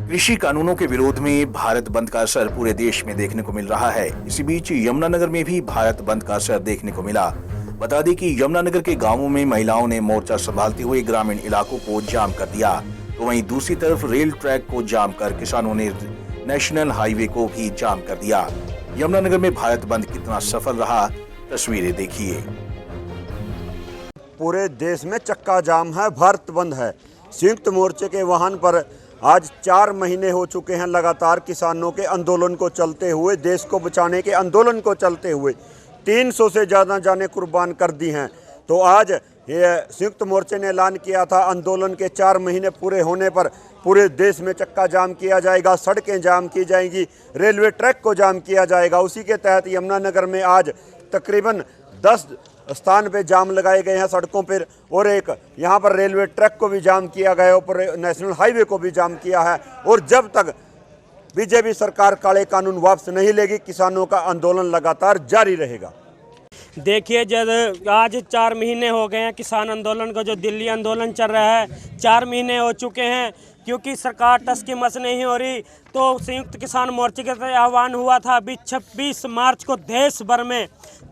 कृषि कानूनों के विरोध में भारत बंद का असर पूरे देश में देखने को मिल रहा है। इसी बीच यमुनानगर में भी भारत बंद का असर देखने को मिला। बता दें कि यमुनानगर के गांवों में महिलाओं ने मोर्चा संभालते हुए ग्रामीण इलाकों को जाम कर दिया, तो वहीं दूसरी तरफ रेल ट्रैक को जाम कर किसानों ने नेशनल हाईवे को भी जाम कर दिया। यमुनानगर में भारत बंद कितना सफल रहा, तस्वीरें देखिए। पूरे देश में चक्का जाम है, भारत बंद है। संयुक्त मोर्चे के वाहन पर आज 4 महीने हो चुके हैं लगातार किसानों के आंदोलन को चलते हुए, देश को बचाने के आंदोलन को चलते हुए 300 से ज़्यादा जानें कुर्बान कर दी हैं। तो आज ये संयुक्त मोर्चे ने ऐलान किया था, आंदोलन के 4 महीने पूरे होने पर पूरे देश में चक्का जाम किया जाएगा, सड़कें जाम की जाएंगी, रेलवे ट्रैक को जाम किया जाएगा। उसी के तहत यमुनानगर में आज तकरीबन 10 स्थान पे जाम लगाए गए हैं सड़कों पर, और एक यहाँ पर रेलवे ट्रैक को भी जाम किया गया है, ऊपर नेशनल हाईवे को भी जाम किया है। और जब तक बीजेपी सरकार काले कानून वापस नहीं लेगी, किसानों का आंदोलन लगातार जारी रहेगा। देखिए, जब आज 4 महीने हो गए हैं किसान आंदोलन को, जो दिल्ली आंदोलन चल रहा है 4 महीने हो चुके हैं, क्योंकि सरकार टस की मस नहीं हो रही। तो संयुक्त किसान मोर्चे के तहत आह्वान हुआ था अभी 26 मार्च को देश भर में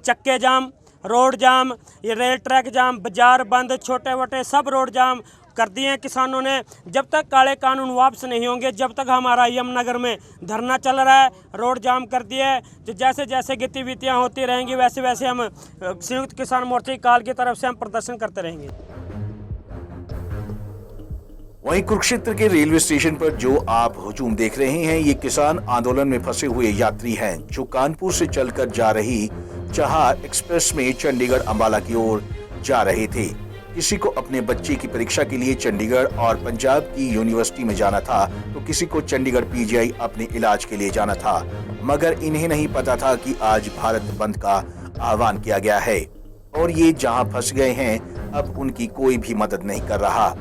चक्के जाम, रोड जाम, ये रेल ट्रैक जाम, बाजार बंद, छोटे मोटे सब रोड जाम कर दिए हैं किसानों ने। जब तक काले कानून वापस नहीं होंगे, जब तक हमारा यमुनानगर में धरना चल रहा है, रोड जाम कर दिए है, तो जैसे जैसे गतिविधियां होती रहेंगी वैसे वैसे हम संयुक्त किसान मोर्चे काल की तरफ से हम प्रदर्शन करते रहेंगे। वहीं कुरुक्षेत्र के रेलवे स्टेशन पर जो आप हुजूम देख रहे हैं, ये किसान आंदोलन में फंसे हुए यात्री हैं, जो कानपुर से चलकर जा रही चहार एक्सप्रेस में चंडीगढ़ अंबाला की ओर जा रहे थे। किसी को अपने बच्चे की परीक्षा के लिए चंडीगढ़ और पंजाब की यूनिवर्सिटी में जाना था, तो किसी को चंडीगढ़ पीजीआई अपने इलाज के लिए जाना था, मगर इन्हें नहीं पता था कि आज भारत बंद का आह्वान किया गया है और ये जहां फंस गए हैं, अब उनकी कोई भी मदद नहीं कर रहा।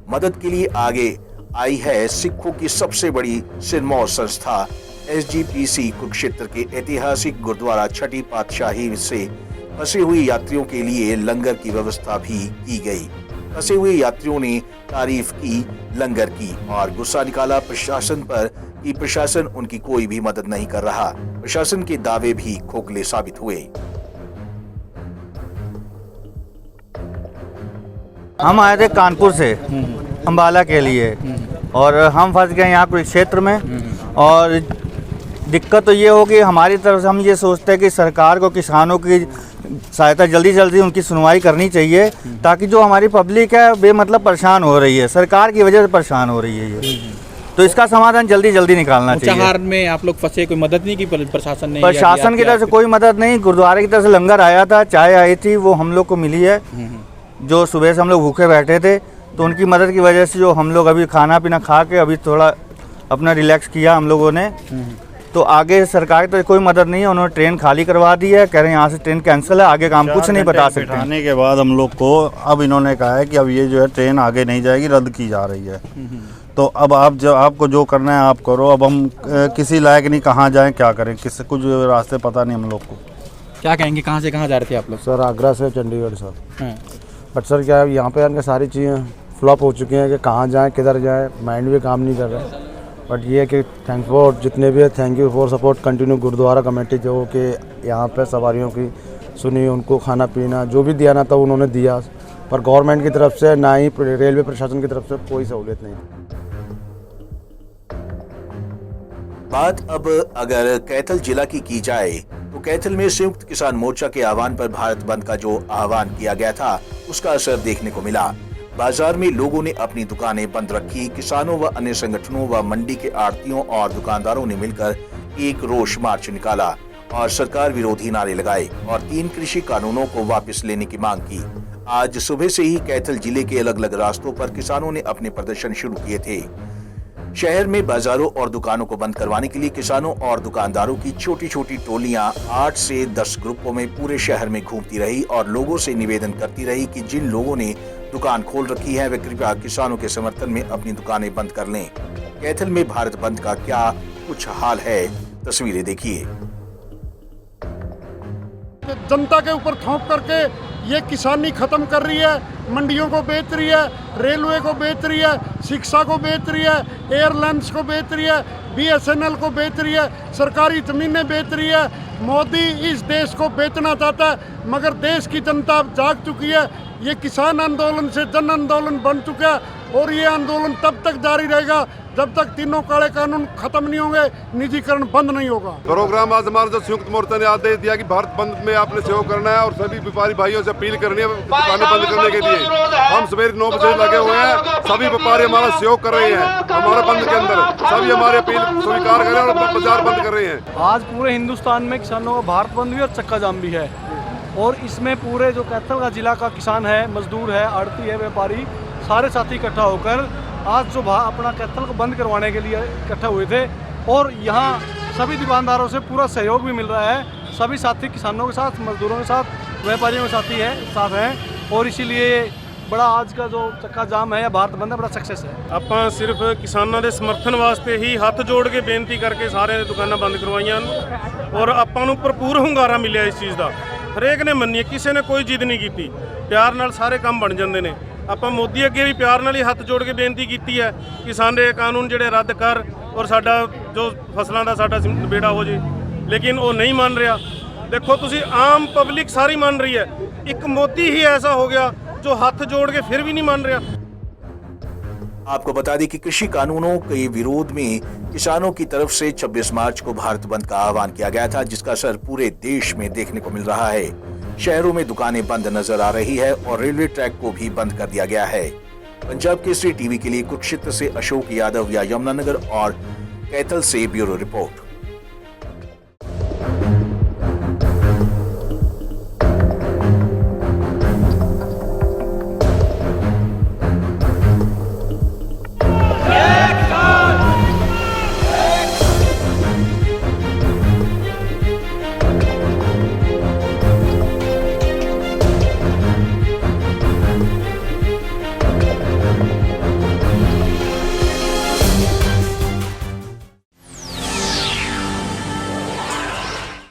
मदद के लिए आगे आई है सिखों की सबसे बड़ी सिरमौर संस्था SGPC। कुरुक्षेत्र के ऐतिहासिक गुरुद्वारा छठी पातशाही से फंसे हुए यात्रियों के लिए लंगर की व्यवस्था भी की गई। फंसे हुए यात्रियों ने तारीफ की लंगर की और गुस्सा निकाला प्रशासन पर कि प्रशासन उनकी कोई भी मदद नहीं कर रहा। प्रशासन के दावे भी खोखले साबित हुए। हम आए थे कानपुर से अंबाला के लिए और हम फंस गए यहाँ कुरुक्षेत्र में। और दिक्कत तो ये होगी, हमारी तरफ से हम ये सोचते हैं कि सरकार को किसानों की सहायता जल्दी जल्दी उनकी सुनवाई करनी चाहिए, ताकि जो हमारी पब्लिक है बेमतलब परेशान हो रही है, सरकार की वजह से परेशान हो रही है ये, तो इसका समाधान जल्दी जल्दी निकालना चाहिए। चहार में आप लोग फंसे, कोई मदद नहीं की प्रशासन ने? प्रशासन की तरफ से कोई मदद नहीं। गुरुद्वारे की तरफ से लंगर आया था, चाय आई थी, वो हम लोग को मिली है। जो सुबह से हम लोग भूखे बैठे थे, तो उनकी मदद की वजह से जो हम लोग अभी खाना पीना खा के अभी थोड़ा अपना रिलैक्स किया हम लोगों ने। तो आगे सरकार की तो कोई मदद नहीं है, उन्होंने ट्रेन खाली करवा दी है, कह रहे हैं यहाँ से ट्रेन कैंसिल है, आगे का हम कुछ नहीं बता सकते। बैठाने के बाद हम लोग को अब इन्होंने कहा है कि अब ये जो है ट्रेन आगे नहीं जाएगी, रद्द की जा रही है। तो अब आपको जो करना है आप करो। अब हम किसी लायक नहीं, कहाँ जाएं क्या करें, किसी कुछ रास्ते पता नहीं हम लोग को। क्या कहेंगे, कहाँ से कहाँ जा रहे थे आप लोग? सर आगरा से चंडीगढ़ सर। बट सर क्या है, यहाँ पे इनके सारी चीज़ें फ्लॉप हो चुकी हैं कि कहाँ जाएं किधर जाएं, माइंड भी काम नहीं कर रहा है। बट ये है कि थैंक्स फॉर जितने भी है, thank you for support continue gurdwara committee, जो कि यहाँ पे सवारियों की सुनी, उनको खाना पीना जो भी दिया ना था उन्होंने दिया, पर गवर्नमेंट की तरफ से ना ही रेलवे प्रशासन की तरफ से कोई सहूलियत नहीं। बात अब अगर कैथल जिला की जाए, तो कैथल में संयुक्त किसान मोर्चा के आह्वान पर भारत बंद का जो आह्वान किया गया था, उसका असर देखने को मिला। बाजार में लोगों ने अपनी दुकानें बंद रखी। किसानों व अन्य संगठनों व मंडी के आड़तियों और दुकानदारों ने मिलकर एक रोष मार्च निकाला और सरकार विरोधी नारे लगाए और 3 कृषि कानूनों को वापस लेने की मांग की। आज सुबह से ही कैथल जिले के अलग अलग रास्तों पर किसानों ने अपने प्रदर्शन शुरू किए थे। शहर में बाजारों और दुकानों को बंद करवाने के लिए किसानों और दुकानदारों की छोटी छोटी टोलियां 8 से 10 ग्रुपों में पूरे शहर में घूमती रही और लोगों से निवेदन करती रही कि जिन लोगों ने दुकान खोल रखी है वे कृपया किसानों के समर्थन में अपनी दुकानें बंद कर लें। कैथल में भारत बंद का क्या कुछ हाल है, तस्वीरें देखिए। जनता के ऊपर थोप करके ये किसानी ख़त्म कर रही है, मंडियों को बेच रही है, रेलवे को बेच रही है, शिक्षा को बेच रही है, एयरलाइंस को बेच रही है, BSNL को बेच रही है, सरकारी ज़मीनें बेच रही है। मोदी इस देश को बेचना चाहता है, मगर देश की जनता अब जाग चुकी है। ये किसान आंदोलन से जन आंदोलन बन चुका है और ये आंदोलन तब तक जारी रहेगा जब तक तीनों काले कानून खत्म नहीं होंगे, निजीकरण बंद नहीं होगा। प्रोग्राम आज हमारा जो संयुक्त मोर्चा ने आदेश दिया कि भारत बंद में आपने सहयोग करना है और सभी व्यापारी भाइयों से अपील करनी है दुकानें बंद करने के लिए। हम सवेरे 9 बजे लगे हुए हैं, सभी व्यापारी हमारा सहयोग कर रहे हैं। हमारे बंद के अंदर सभी हमारे अपील स्वीकार कर रहे हैं और बाजार बंद कर रहे हैं। आज पूरे हिंदुस्तान में किसानों का भारत बंद भी और चक्का जाम भी है और इसमें पूरे जो कैथल का जिला का किसान है, मजदूर है, आड़ती है, व्यापारी, सारे साथी इकट्ठा होकर आज जो अपना कैथल को बंद करवाने के लिए इकट्ठा हुए थे और यहाँ सभी दुकानदारों से पूरा सहयोग भी मिल रहा है। सभी साथी किसानों के साथ, मजदूरों के साथ, व्यापारियों के साथ हैं और इसीलिए बड़ा आज का जो चक्का जाम है या भारत बंद है बड़ा सक्सेस है। ਆਪਾਂ ਸਿਰਫ ਕਿਸਾਨਾਂ ਦੇ ਸਮਰਥਨ ਵਾਸਤੇ ਹੀ ਹੱਥ ਜੋੜ ਕੇ ਬੇਨਤੀ ਕਰਕੇ ਸਾਰਿਆਂ ਦੀਆਂ ਦੁਕਾਨਾਂ ਬੰਦ ਕਰਵਾਈਆਂ ਔਰ ਆਪਾਂ ਨੂੰ ਭਰਪੂਰ ਹੁੰਗਾਰਾ ਮਿਲਿਆ ਇਸ ਚੀਜ਼ ਦਾ। ਹਰੇਕ ਨੇ ਮੰਨੀ, ਕਿਸੇ ਨੇ ਕੋਈ ਜਿੱਦ ਨਹੀਂ ਕੀਤੀ, ਪਿਆਰ ਨਾਲ ਸਾਰੇ ਕੰਮ ਬਣ ਜਾਂਦੇ ਨੇ। ਆਪਾਂ ਮੋਦੀ ਅੱਗੇ ਵੀ ਪਿਆਰ ਨਾਲ ਹੀ ਹੱਥ ਜੋੜ ਕੇ ਬੇਨਤੀ ਕੀਤੀ ਹੈ ਕਿ ਸਾਡੇ ਕਾਨੂੰਨ ਜਿਹੜੇ ਰੱਦ ਕਰ ਔਰ ਸਾਡਾ ਜੋ ਫਸਲਾਂ ਦਾ ਸਾਡਾ ਨਿਬੇੜਾ ਹੋ ਜੇ, ਲੇਕਿਨ ਉਹ ਨਹੀਂ ਮੰਨ ਰਿਹਾ। ਦੇਖੋ ਤੁਸੀਂ ਆਮ ਪਬਲਿਕ ਸਾਰੀ ਮੰਨ ਰਹੀ ਹੈ, ਇੱਕ ਮੋਦੀ ਹੀ ਐਸਾ ਹੋ ਗਿਆ जो हाथ जोड़ के फिर भी नहीं मान रहा। आपको बता दें कि कृषि कानूनों के विरोध में किसानों की तरफ से 26 मार्च को भारत बंद का आह्वान किया गया था, जिसका असर पूरे देश में देखने को मिल रहा है। शहरों में दुकानें बंद नजर आ रही है और रेलवे ट्रैक को भी बंद कर दिया गया है। पंजाब केसरी टीवी के लिए कुरुक्षेत्र से अशोक यादव या यमुनानगर और कैथल से ब्यूरो रिपोर्ट।